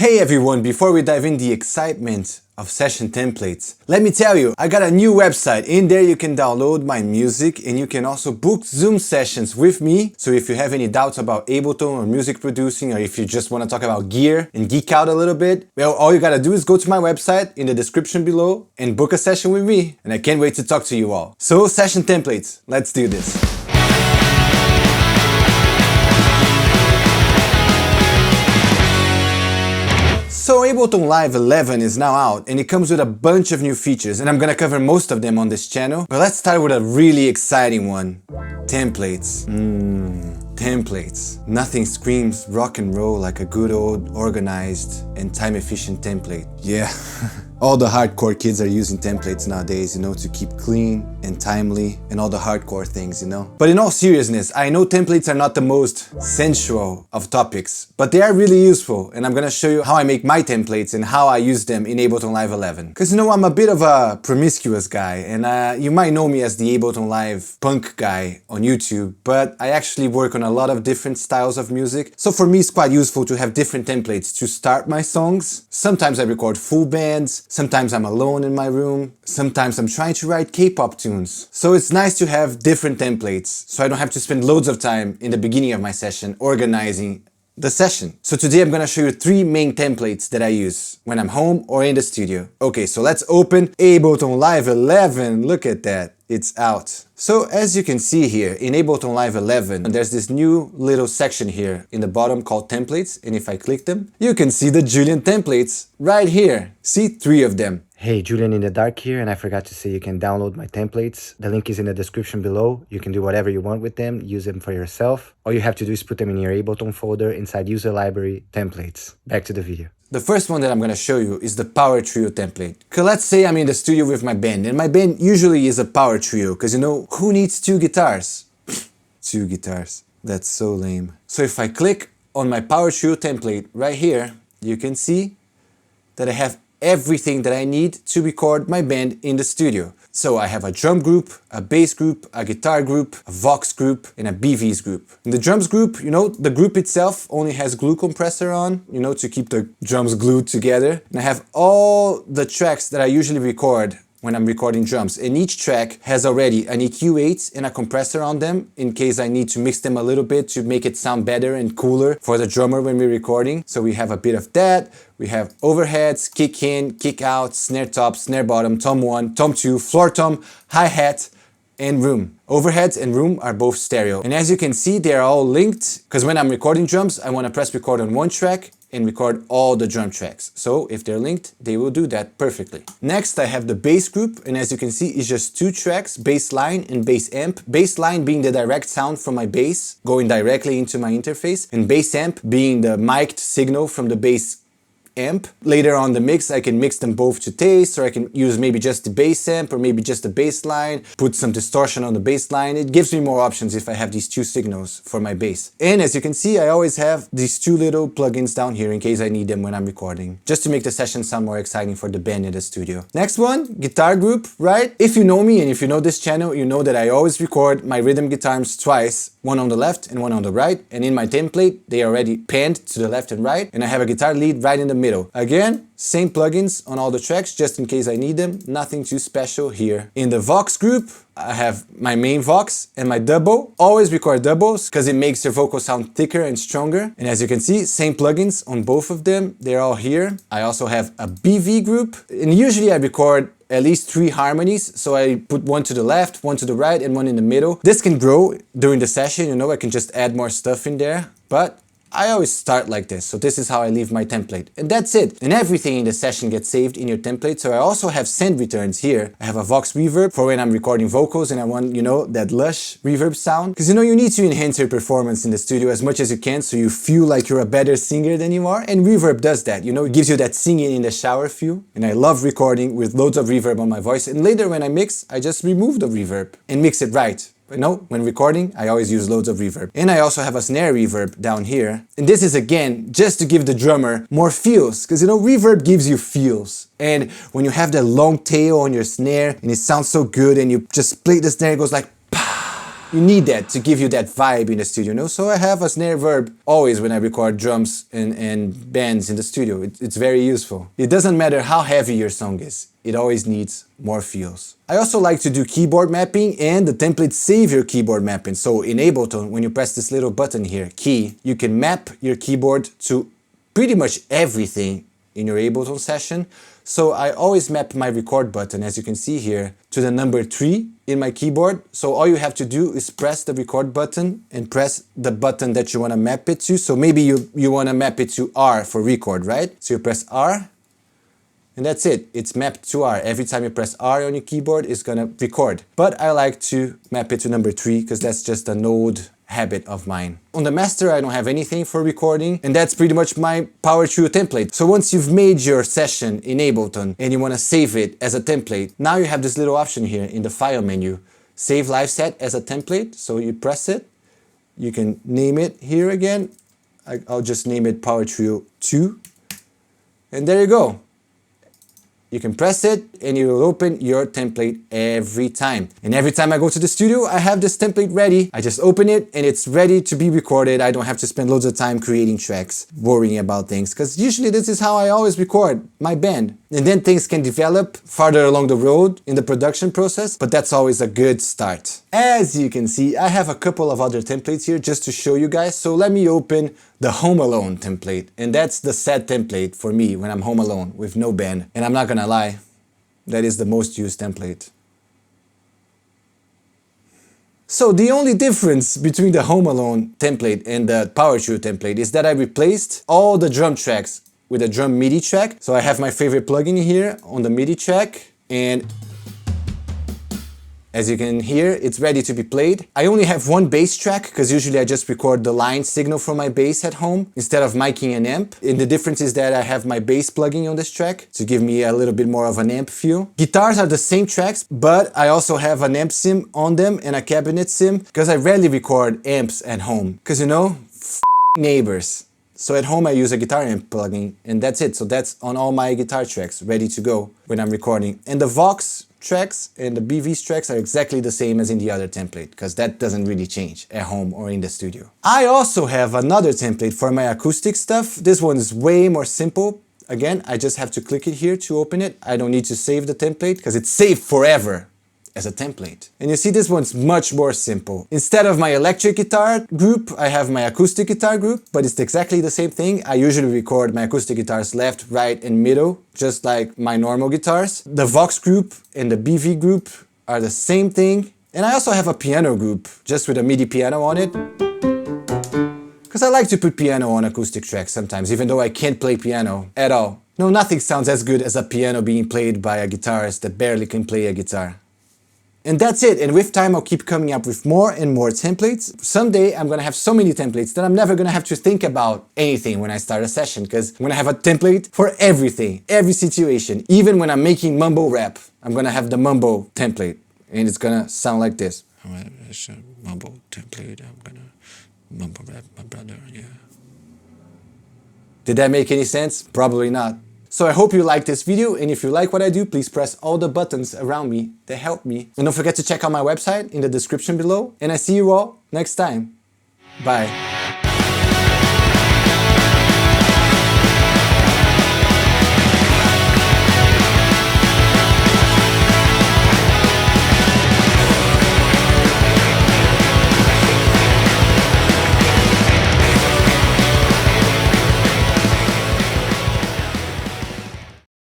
Hey everyone, before we dive in the excitement of session templates, let me tell you, I got a new website. In there you can download my music and you can also book Zoom sessions with me. So if you have any doubts about Ableton or music producing, or if you just want to talk about gear and geek out a little bit, well, all you gotta do is go to my website in the description below and book a session with me. And I can't wait to talk to you all. So session templates, let's do this. So Ableton Live 11 is now out and it comes with a bunch of new features and I'm gonna cover most of them on this channel. But let's start with a really exciting one. Templates. Templates. Nothing screams rock and roll like a good old organized and time-efficient template. Yeah. All the hardcore kids are using templates nowadays, you know, to keep clean and timely and all the hardcore things, you know. But in all seriousness, I know templates are not the most sensual of topics, but they are really useful and I'm gonna show you how I make my templates and how I use them in Ableton Live 11. Because you know, I'm a bit of a promiscuous guy and you might know me as the Ableton Live punk guy on YouTube, but I actually work on a lot of different styles of music. So for me, it's quite useful to have different templates to start my songs. Sometimes I record full bands. Sometimes I'm alone in my room. Sometimes I'm trying to write K-pop tunes. So it's nice to have different templates so I don't have to spend loads of time in the beginning of my session organizing the session. So today I'm gonna show you 3 main templates that I use when I'm home or in the studio. Okay, so let's open Ableton Live 11. Look at that. It's out. So as you can see here in Ableton Live 11, there's this new little section here in the bottom called templates, and if I click them, you can see the Julian templates right here. See, 3 of them. Hey, Julian in the dark here, and I forgot to say you can download my templates. The link is in the description below. You can do whatever you want with them, use them for yourself. All you have to do is put them in your Ableton folder inside user library templates. Back to the video. The first one that I'm gonna show you is the power trio template. Cause let's say I'm in the studio with my band, and my band usually is a power trio, cause you know, who needs 2 guitars? 2 guitars. That's so lame. So if I click on my power trio template right here, you can see that I have everything that I need to record my band in the studio. So I have a drum group, a bass group, a guitar group, a Vox group, and a BVs group. In the drums group, you know, the group itself only has glue compressor on, you know, to keep the drums glued together. And I have all the tracks that I usually record when I'm recording drums, and each track has already an EQ8 and a compressor on them in case I need to mix them a little bit to make it sound better and cooler for the drummer when we're recording. So we have a bit of that. We have overheads, kick in, kick out, snare top, snare bottom, tom 1, tom 2, floor tom, hi-hat, and room. Overheads and room are both stereo. And as you can see, they are all linked because when I'm recording drums, I want to press record on one track and record all the drum tracks. So if they're linked, they will do that perfectly. Next, I have the bass group, and as you can see, it's just 2 tracks, bass line and bass amp. Bass line being the direct sound from my bass going directly into my interface, and bass amp being the mic'd signal from the bass amp. Later on the mix, I can mix them both to taste, or I can use maybe just the bass amp or maybe just the bass line, put some distortion on the bass line. It gives me more options if I have these 2 signals for my bass. And as you can see, I always have these 2 little plugins down here in case I need them when I'm recording, just to make the session sound more exciting for the band in the studio. Next one, guitar group, right? If you know me and if you know this channel, you know that I always record my rhythm guitars twice, one on the left and one on the right. And in my template, they are already panned to the left and right, and I have a guitar lead right in the middle. Again, same plugins on all the tracks just in case I need them, nothing too special here. In the Vox group, I have my main Vox and my double. Always record doubles because it makes your vocal sound thicker and stronger. And as you can see, same plugins on both of them, they're all here. I also have a BV group, and usually I record at least 3 harmonies, so I put one to the left, one to the right, and one in the middle. This can grow during the session, you know, I can just add more stuff in there, but I always start like this, so this is how I leave my template. And that's it. And everything in the session gets saved in your template, so I also have send returns here. I have a Vox reverb for when I'm recording vocals and I want, you know, that lush reverb sound. Because you know, you need to enhance your performance in the studio as much as you can so you feel like you're a better singer than you are. And reverb does that, you know, it gives you that singing in the shower feel. And I love recording with loads of reverb on my voice. And later when I mix, I just remove the reverb and mix it right. But no, when recording, I always use loads of reverb. And I also have a snare reverb down here. And this is again, just to give the drummer more feels. Because you know, reverb gives you feels. And when you have that long tail on your snare and it sounds so good and you just play the snare, it goes like, pah. You need that to give you that vibe in the studio, no? So I have a snare verb always when I record drums and bands in the studio. It's very useful. It doesn't matter how heavy your song is. It always needs more feels. I also like to do keyboard mapping, and the templates save your keyboard mapping. So in Ableton, when you press this little button here, key, you can map your keyboard to pretty much everything in your Ableton session. So I always map my record button, as you can see here, to the number 3 in my keyboard. So all you have to do is press the record button and press the button that you want to map it to. So maybe you want to map it to R for record, right? So you press R, and that's it. It's mapped to R. Every time you press R on your keyboard, it's gonna record. But I like to map it to number 3 because that's just an old habit of mine. On the master, I don't have anything for recording, and that's pretty much my Power Trio template. So once you've made your session in Ableton and you want to save it as a template, now you have this little option here in the file menu, save live set as a template. So you press it, you can name it here again. I'll just name it Power Trio 2, and there you go. You can press it and you will open your template every time. And every time I go to the studio, I have this template ready. I just open it and it's ready to be recorded. I don't have to spend loads of time creating tracks, worrying about things, because usually this is how I always record my band. And then things can develop farther along the road in the production process, but that's always a good start. As you can see, I have a couple of other templates here just to show you guys. So let me open the Home Alone template. And that's the set template for me when I'm home alone with no band. And I'm not gonna lie, that is the most used template. So the only difference between the Home Alone template and the Power Trio template is that I replaced all the drum tracks with a drum MIDI track. So I have my favorite plugin here on the MIDI track, and as you can hear, it's ready to be played. I only have one bass track because usually I just record the line signal from my bass at home instead of miking an amp. And the difference is that I have my bass plugin on this track to give me a little bit more of an amp feel. Guitars are the same tracks, but I also have an amp sim on them and a cabinet sim because I rarely record amps at home. Because you know, neighbors. So at home I use a guitar amp plugin and that's it. So that's on all my guitar tracks, ready to go when I'm recording. And the Vox tracks and the BV's tracks are exactly the same as in the other template, because that doesn't really change at home or in the studio. I also have another template for my acoustic stuff. This one is way more simple. Again, I just have to click it here to open it. I don't need to save the template because it's saved forever as a template. And you see, this one's much more simple. Instead of my electric guitar group, I have my acoustic guitar group, but it's exactly the same thing. I usually record my acoustic guitars left, right, and middle, just like my normal guitars. The Vox group and the BV group are the same thing. And I also have a piano group, just with a MIDI piano on it. Because I like to put piano on acoustic tracks sometimes, even though I can't play piano at all. No, nothing sounds as good as a piano being played by a guitarist that barely can play a guitar. And that's it, and with time I'll keep coming up with more and more templates. Someday I'm gonna have so many templates that I'm never gonna have to think about anything when I start a session, because I'm gonna have a template for everything, every situation. Even when I'm making mumble rap, I'm gonna have the mumble template, and it's gonna sound like this. It's a mumble template, I'm gonna mumble rap my brother, yeah. Did that make any sense? Probably not. So I hope you liked this video, and if you like what I do, please press all the buttons around me that help me. And don't forget to check out my website in the description below, and I see you all next time. Bye.